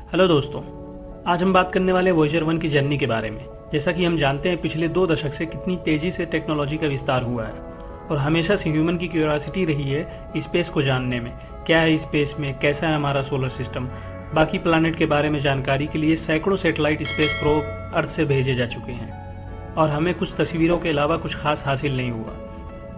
Hello दोस्तों, आज हम बात करने वाले वॉयेजर 1 की जर्नी के बारे में। जैसा कि हम जानते हैं पिछले 2 दशक से कितनी तेजी से टेक्नोलॉजी का विस्तार हुआ है और हमेशा से ह्यूमन की क्यूरियोसिटी रही है स्पेस को जानने में। क्या है स्पेस में, कैसा है हमारा सोलर सिस्टम, बाकी प्लानिट के बारे में जानकारी के लिए सैकड़ों सैटेलाइट स्पेस प्रोब अर्थ से भेजे जा चुके हैं और हमें कुछ तस्वीरों के अलावा कुछ खास हासिल नहीं हुआ,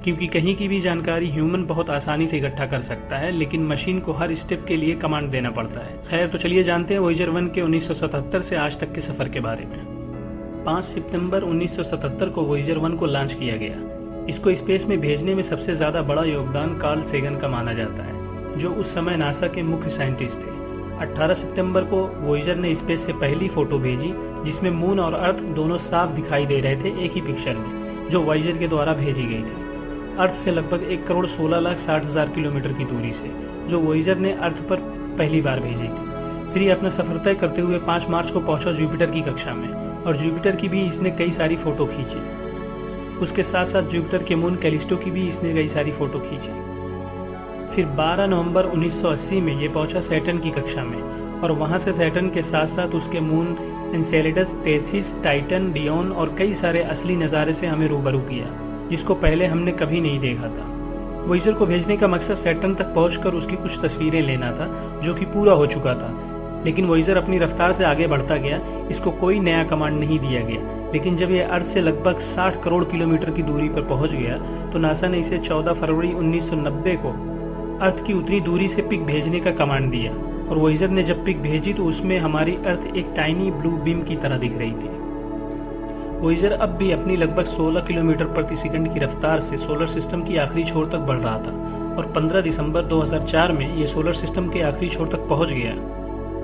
क्योंकि कहीं की भी जानकारी ह्यूमन बहुत आसानी से इकट्ठा कर सकता है, लेकिन मशीन को हर स्टेप के लिए कमांड देना पड़ता है। खैर, तो चलिए जानते हैं वॉयेजर 1 के 1977 से आज तक के सफर के बारे में। 5 सितंबर 1977 को वॉयेजर 1 को लॉन्च किया गया। इसको स्पेस में भेजने में सबसे ज्यादा बड़ा योगदान कार्ल सेगन का माना जाता है, जो उस समय नासा के मुख्य साइंटिस्ट थे। 18 सितंबर को वॉयेजर ने स्पेस से पहली फोटो भेजी, जिसमें मून और अर्थ दोनों साफ दिखाई दे रहे थे एक ही पिक्चर में, जो वॉयेजर के द्वारा भेजी गई थी। अर्थ से लगभग 1,16,60,000 किलोमीटर की दूरी से, जो वॉयेजर ने अर्थ पर पहली बार भेजी थी। फिर ये अपना सफर तय करते हुए 5 मार्च को पहुंचा जुपिटर की कक्षा में, और जुपिटर की भी इसने कई सारी फोटो खींची। उसके साथ साथ जुपिटर के मून कैलिस्टो की भी इसने कई सारी फोटो खींची। फिर 12 नवंबर 1980 में ये पहुंचा सैटर्न की कक्षा में, और वहां से सैटर्न के साथ साथ उसके moon Enceladus, thesis, Titan, Dion और कई सारे असली नज़ारे से हमें रूबरू किया, जिसको पहले हमने कभी नहीं देखा था। वॉयेजर को भेजने का मकसद सैटर्न तक पहुंचकर उसकी कुछ तस्वीरें लेना था, जो कि पूरा हो चुका था। लेकिन वॉयेजर अपनी रफ्तार से आगे बढ़ता गया, इसको कोई नया कमांड नहीं दिया गया। लेकिन जब यह अर्थ से लगभग 60 करोड़ किलोमीटर की दूरी पर पहुंच गया, तो नासा ने इसे 14 फरवरी 1990 को अर्थ की उतनी दूरी से पिक भेजने का कमांड दिया। और वॉयेजर ने जब पिक भेजी तो उसमें हमारी अर्थ एक टाइनी ब्लू बीम की तरह दिख रही थी। वॉयेजर अब भी अपनी लगभग 16 किलोमीटर प्रति सेकंड की रफ्तार से सोलर सिस्टम की आखिरी छोर तक बढ़ रहा था, और 15 दिसंबर 2004 में ये सोलर सिस्टम के आखिरी छोर तक पहुंच गया।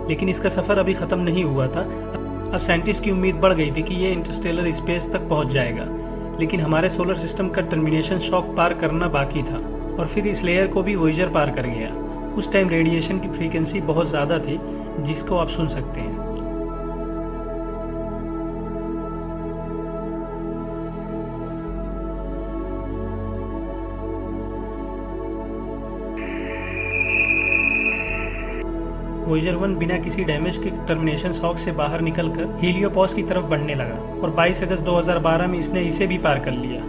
लेकिन इसका सफर अभी खत्म नहीं हुआ था। अब साइंटिस्ट की उम्मीद बढ़ गई थी कि ये इंटरस्टेलर स्पेस तक पहुंच जाएगा, लेकिन हमारे सोलर सिस्टम का टर्मिनेशन शॉक पार करना बाकी था, और फिर इस लेयर को भी वॉयेजर पार कर गया। उस टाइम रेडिएशन की फ्रीक्वेंसी बहुत ज़्यादा थी, जिसको आप सुन सकते हैं। वॉयेजर 1 बिना किसी डैमेज के टर्मिनेशन शॉक से बाहर निकलकर हीलियोपॉस की तरफ बढ़ने लगा, और 22 अगस्त 2012 में इसने इसे भी पार कर लिया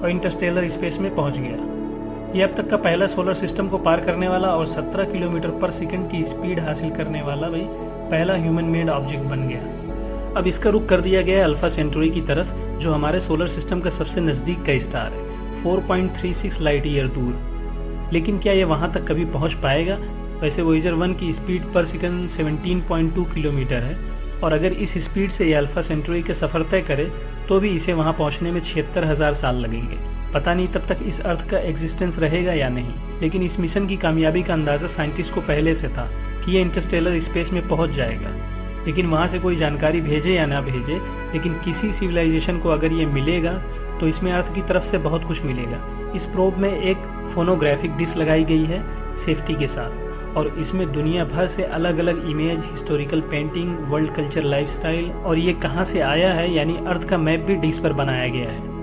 और इंटरस्टेलर स्पेस में पहुंच गया। यह अब तक का पहला सोलर सिस्टम को पार करने वाला और 17 किलोमीटर पर सेकंड की स्पीड हासिल करने वाला पहला ह्यूमन मेड ऑब्जेक्ट बन गया। अब इसका रुख कर दिया गया है अल्फा सेंटुरी की तरफ, जो हमारे सोलर सिस्टम का सबसे नज़दीक का स्टार है, 4.36 लाइट ईयर दूर। लेकिन क्या ये वहाँ तक कभी पहुँच पाएगा? वैसे वॉयेजर 1 की स्पीड पर सेकंड 17.2 किलोमीटर है, और अगर इस स्पीड से ये अल्फा सेंटुरी के सफ़र तय करे तो भी इसे वहाँ पहुँचने में 76,000 साल लगेंगे। पता नहीं तब तक इस अर्थ का एग्जिस्टेंस रहेगा या नहीं, लेकिन इस मिशन की कामयाबी का अंदाज़ा साइंटिस्ट को पहले से था कि ये इंटरस्टेलर स्पेस में पहुँच जाएगा। लेकिन वहाँ से कोई जानकारी भेजे या ना भेजे, लेकिन किसी सिविलाइजेशन को अगर ये मिलेगा तो इसमें अर्थ की तरफ से बहुत कुछ मिलेगा। इस प्रोब में एक फोनोग्राफिक डिस्क लगाई गई है सेफ्टी के साथ, और इसमें दुनिया भर से अलग अलग image, historical painting, world culture, lifestyle और ये कहाँ से आया है यानी अर्थ का मैप भी डिस्क पर बनाया गया है।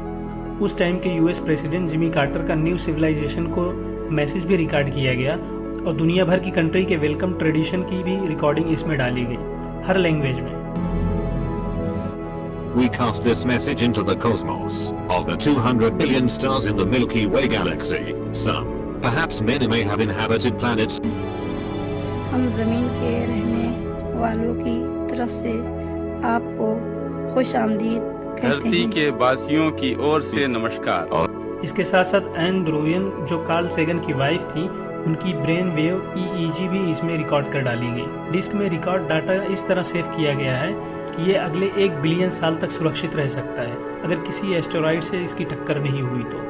उस टाइम के यूएस प्रेसिडेंट जिमी कार्टर का न्यू सिविलाइजेशन को मैसेज भी रिकॉर्ड किया गया, और दुनिया भर की कंट्री के वेलकम ट्रेडिशन की भी रिकॉर्डिंग इसमें डाली गई, हर लैंग्वेज में। We cast this message into the cosmos. Of the 200 billion stars in the Milky Way galaxy, some, perhaps many, may have inhabited planets. हम ज़मीन के रहने वालों की तरफ से आपको खुश आमदीद कहते हैं। धरती के वासियों की ओर से नमस्कार। इसके साथ साथ एन द्रोयन, जो कार्ल सेगन की वाइफ थी, उनकी ब्रेन वेव EEG भी इसमें रिकॉर्ड कर डाली गई। डिस्क में रिकॉर्ड डाटा इस तरह सेव किया गया है कि ये अगले 1 बिलियन साल तक सुरक्षित रह सकता है, अगर किसी एस्टेरॉइड से इसकी टक्कर नहीं हुई तो।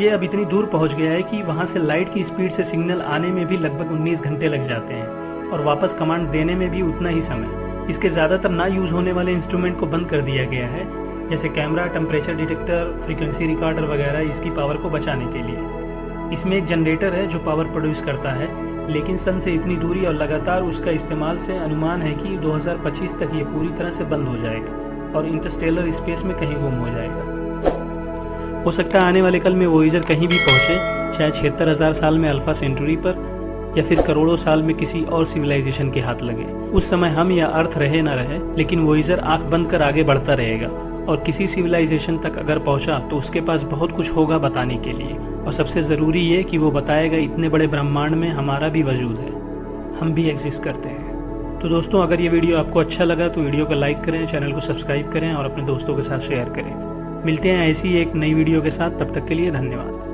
ये अब इतनी दूर पहुंच गया है कि वहां से लाइट की स्पीड से सिग्नल आने में भी लगभग 19 घंटे लग जाते हैं, और वापस कमांड देने में भी उतना ही समय। इसके ज़्यादातर ना यूज़ होने वाले इंस्ट्रूमेंट को बंद कर दिया गया है, जैसे camera, temperature detector, frequency recorder वगैरह, इसकी पावर को बचाने के लिए। इसमें एक जनरेटर है जो पावर प्रोड्यूस करता है, लेकिन सन से इतनी दूरी और लगातार उसका इस्तेमाल से अनुमान है कि 2025 तक ये पूरी तरह से बंद हो जाएगा और इंटरस्टेलर स्पेस में कहीं गुम हो जाएगा। हो सकता है आने वाले कल में वॉयेजर कहीं भी पहुंचे, चाहे 76,000 साल में अल्फा सेंचुरी पर, या फिर करोड़ों साल में किसी और सिविलाइजेशन के हाथ लगे। उस समय हम या अर्थ रहे ना रहे, लेकिन वोयेजर आंख बंद कर आगे बढ़ता रहेगा और किसी सिविलाइजेशन तक अगर पहुंचा तो उसके पास बहुत कुछ होगा बताने के लिए। और सबसे ज़रूरी ये कि वो बताएगा इतने बड़े ब्रह्मांड में हमारा भी वजूद है, हम भी एग्जिस्ट करते हैं। तो दोस्तों, अगर ये वीडियो आपको अच्छा लगा तो वीडियो को लाइक करें, चैनल को सब्सक्राइब करें और अपने दोस्तों के साथ शेयर करें। मिलते हैं ऐसी एक नई वीडियो के साथ, तब तक के लिए धन्यवाद।